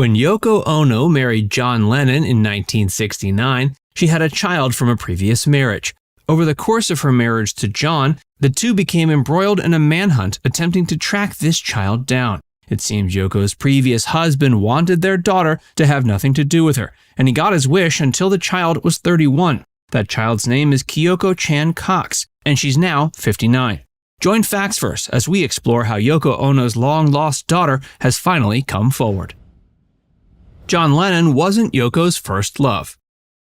When Yoko Ono married John Lennon in 1969, she had a child from a previous marriage. Over the course of her marriage to John, the two became embroiled in a manhunt attempting to track this child down. It seems Yoko's previous husband wanted their daughter to have nothing to do with her, and he got his wish until the child was 31. That child's name is Kyoko Chan Cox, and she's now 59. Join Factsverse as we explore how Yoko Ono's long-lost daughter has finally come forward. John Lennon wasn't Yoko's first love.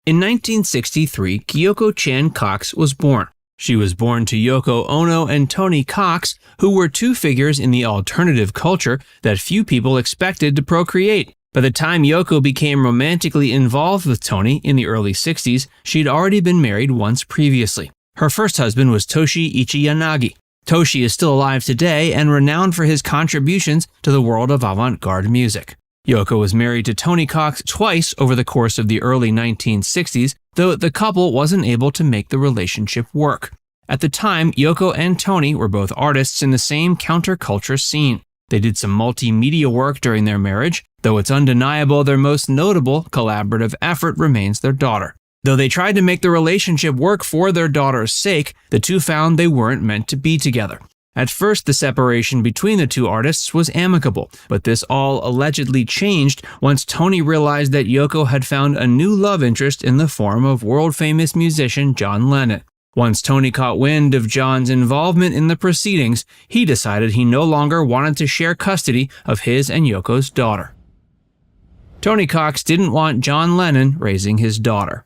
In 1963, Kyoko Chan Cox was born. She was born to Yoko Ono and Tony Cox, who were two figures in the alternative culture that few people expected to procreate. By the time Yoko became romantically involved with Tony in the early 60s, she'd already been married once previously. Her first husband was Toshi Ichiyanagi. Toshi is still alive today and renowned for his contributions to the world of avant-garde music. Yoko was married to Tony Cox twice over the course of the early 1960s, though the couple wasn't able to make the relationship work. At the time, Yoko and Tony were both artists in the same counterculture scene. They did some multimedia work during their marriage, though it's undeniable their most notable collaborative effort remains their daughter. Though they tried to make the relationship work for their daughter's sake, the two found they weren't meant to be together. At first, the separation between the two artists was amicable, but this all allegedly changed once Tony realized that Yoko had found a new love interest in the form of world-famous musician John Lennon. Once Tony caught wind of John's involvement in the proceedings, he decided he no longer wanted to share custody of his and Yoko's daughter. Tony Cox didn't want John Lennon raising his daughter.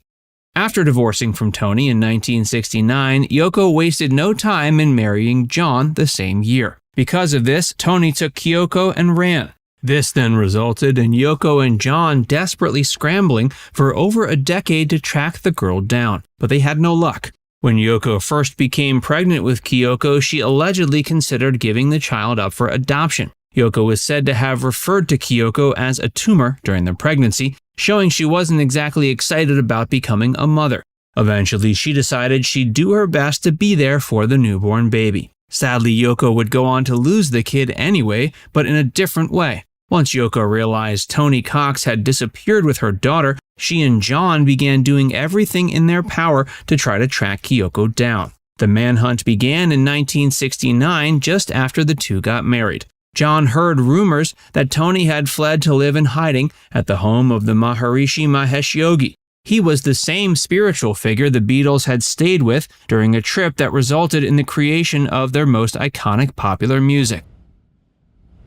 After divorcing from Tony in 1969, Yoko wasted no time in marrying John the same year. Because of this, Tony took Kyoko and ran. This then resulted in Yoko and John desperately scrambling for over a decade to track the girl down, but they had no luck. When Yoko first became pregnant with Kyoko, she allegedly considered giving the child up for adoption. Yoko was said to have referred to Kyoko as a tumor during the pregnancy, showing she wasn't exactly excited about becoming a mother. Eventually, she decided she'd do her best to be there for the newborn baby. Sadly, Yoko would go on to lose the kid anyway, but in a different way. Once Yoko realized Tony Cox had disappeared with her daughter, she and John began doing everything in their power to try to track Kyoko down. The manhunt began in 1969, just after the two got married. John heard rumors that Tony had fled to live in hiding at the home of the Maharishi Mahesh Yogi. He was the same spiritual figure the Beatles had stayed with during a trip that resulted in the creation of their most iconic popular music.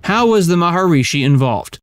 How was the Maharishi involved?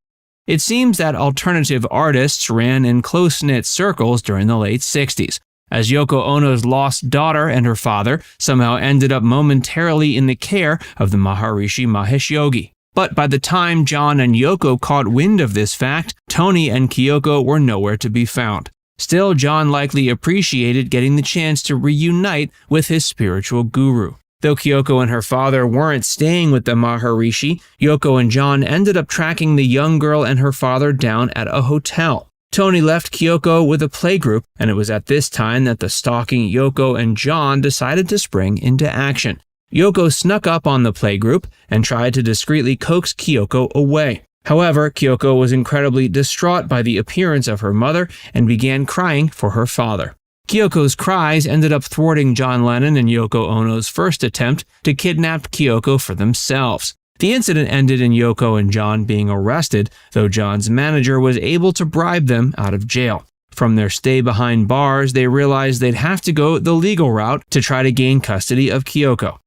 It seems that alternative artists ran in close-knit circles during the late 60s, as Yoko Ono's lost daughter and her father somehow ended up momentarily in the care of the Maharishi Mahesh Yogi. But by the time John and Yoko caught wind of this fact, Tony and Kyoko were nowhere to be found. Still, John likely appreciated getting the chance to reunite with his spiritual guru. Though Kyoko and her father weren't staying with the Maharishi, Yoko and John ended up tracking the young girl and her father down at a hotel. Tony left Kyoko with a playgroup, and it was at this time that the stalking Yoko and John decided to spring into action. Yoko snuck up on the playgroup and tried to discreetly coax Kyoko away. However, Kyoko was incredibly distraught by the appearance of her mother and began crying for her father. Kyoko's cries ended up thwarting John Lennon and Yoko Ono's first attempt to kidnap Kyoko for themselves. The incident ended in Yoko and John being arrested, though John's manager was able to bribe them out of jail. From their stay behind bars, they realized they'd have to go the legal route to try to gain custody of Kyoko.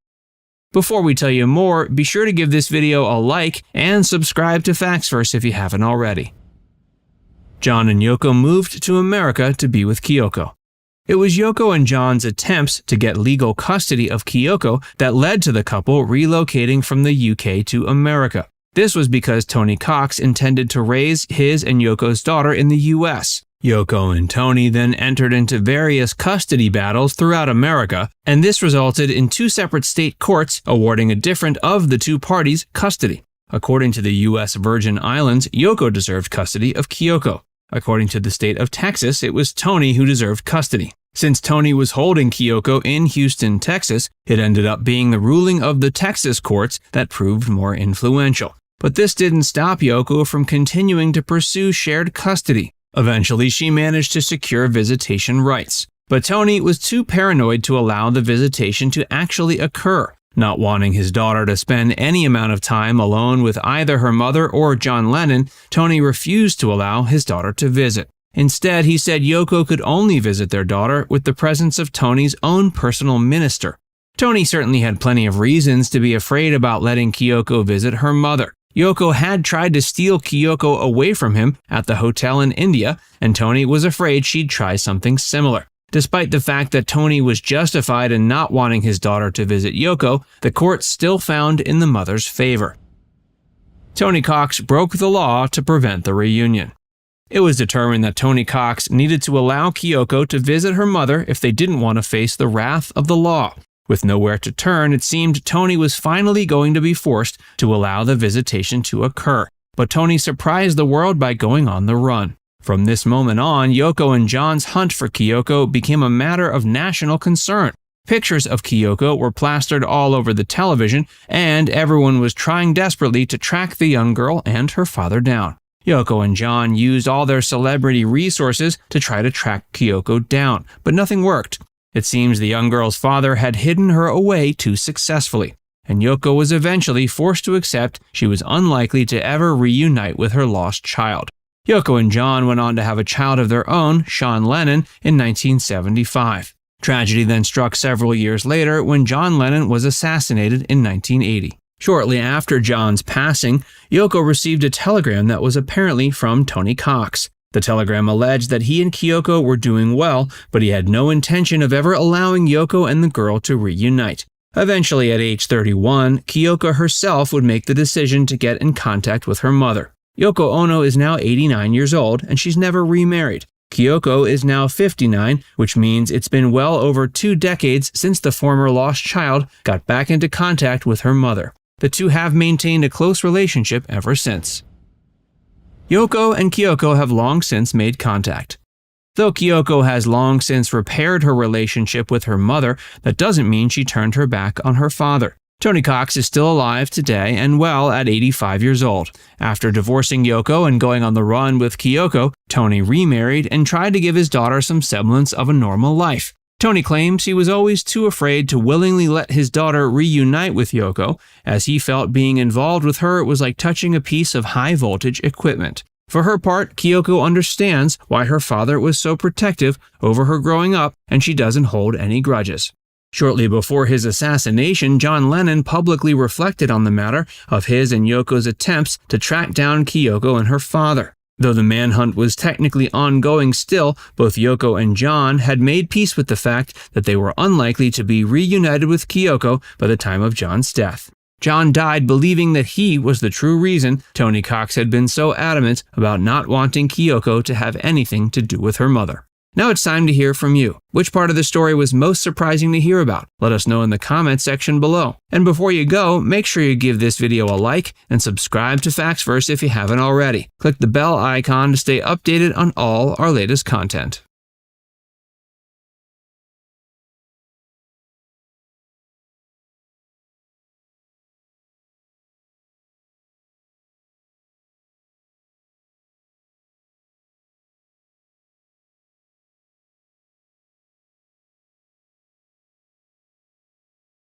Before we tell you more, be sure to give this video a like and subscribe to Factsverse if you haven't already. John and Yoko moved to America to be with Kyoko. It was Yoko and John's attempts to get legal custody of Kyoko that led to the couple relocating from the UK to America. This was because Tony Cox intended to raise his and Yoko's daughter in the US. Yoko and Tony then entered into various custody battles throughout America, and this resulted in two separate state courts awarding a different of the two parties custody. According to the US Virgin Islands, Yoko deserved custody of Kyoko. According to the state of Texas, it was Tony who deserved custody. Since Tony was holding Kyoko in Houston, Texas, it ended up being the ruling of the Texas courts that proved more influential. but this didn't stop Yoko from continuing to pursue shared custody. Eventually, she managed to secure visitation rights. But Tony was too paranoid to allow the visitation to actually occur. Not wanting his daughter to spend any amount of time alone with either her mother or John Lennon, Tony refused to allow his daughter to visit. Instead, he said Yoko could only visit their daughter with the presence of Tony's own personal minister. Tony certainly had plenty of reasons to be afraid about letting Kyoko visit her mother. Yoko had tried to steal Kyoko away from him at the hotel in India, and Tony was afraid she'd try something similar. Despite the fact that Tony was justified in not wanting his daughter to visit Yoko, the court still found in the mother's favor. Tony Cox broke the law to prevent the reunion. It was determined that Tony Cox needed to allow Kyoko to visit her mother if they didn't want to face the wrath of the law. With nowhere to turn, it seemed Tony was finally going to be forced to allow the visitation to occur. But Tony surprised the world by going on the run. From this moment on, Yoko and John's hunt for Kyoko became a matter of national concern. Pictures of Kyoko were plastered all over the television, and everyone was trying desperately to track the young girl and her father down. Yoko and John used all their celebrity resources to try to track Kyoko down, but nothing worked. It seems the young girl's father had hidden her away too successfully, and Yoko was eventually forced to accept she was unlikely to ever reunite with her lost child. Yoko and John went on to have a child of their own, John Lennon, in 1975. Tragedy then struck several years later when John Lennon was assassinated in 1980. Shortly after John's passing, Yoko received a telegram that was apparently from Tony Cox. The telegram alleged that he and Kyoko were doing well, but he had no intention of ever allowing Yoko and the girl to reunite. Eventually, at age 31, Kyoko herself would make the decision to get in contact with her mother. Yoko Ono is now 89 years old, and she's never remarried. Kyoko is now 59, which means it's been well over 2 decades since the former lost child got back into contact with her mother. The two have maintained a close relationship ever since. Yoko and Kyoko have long since made contact. Though Kyoko has long since repaired her relationship with her mother, that doesn't mean she turned her back on her father. Tony Cox is still alive today and well at 85 years old. After divorcing Yoko and going on the run with Kyoko, Tony remarried and tried to give his daughter some semblance of a normal life. Tony claims he was always too afraid to willingly let his daughter reunite with Yoko, as he felt being involved with her was like touching a piece of high-voltage equipment. For her part, Kyoko understands why her father was so protective over her growing up, and she doesn't hold any grudges. Shortly before his assassination, John Lennon publicly reflected on the matter of his and Yoko's attempts to track down Kyoko and her father. Though the manhunt was technically ongoing still, both Yoko and John had made peace with the fact that they were unlikely to be reunited with Kyoko by the time of John's death. John died believing that he was the true reason Tony Cox had been so adamant about not wanting Kyoko to have anything to do with her mother. Now it's time to hear from you. Which part of the story was most surprising to hear about? Let us know in the comments section below. And before you go, make sure you give this video a like and subscribe to Factsverse if you haven't already. Click the bell icon to stay updated on all our latest content.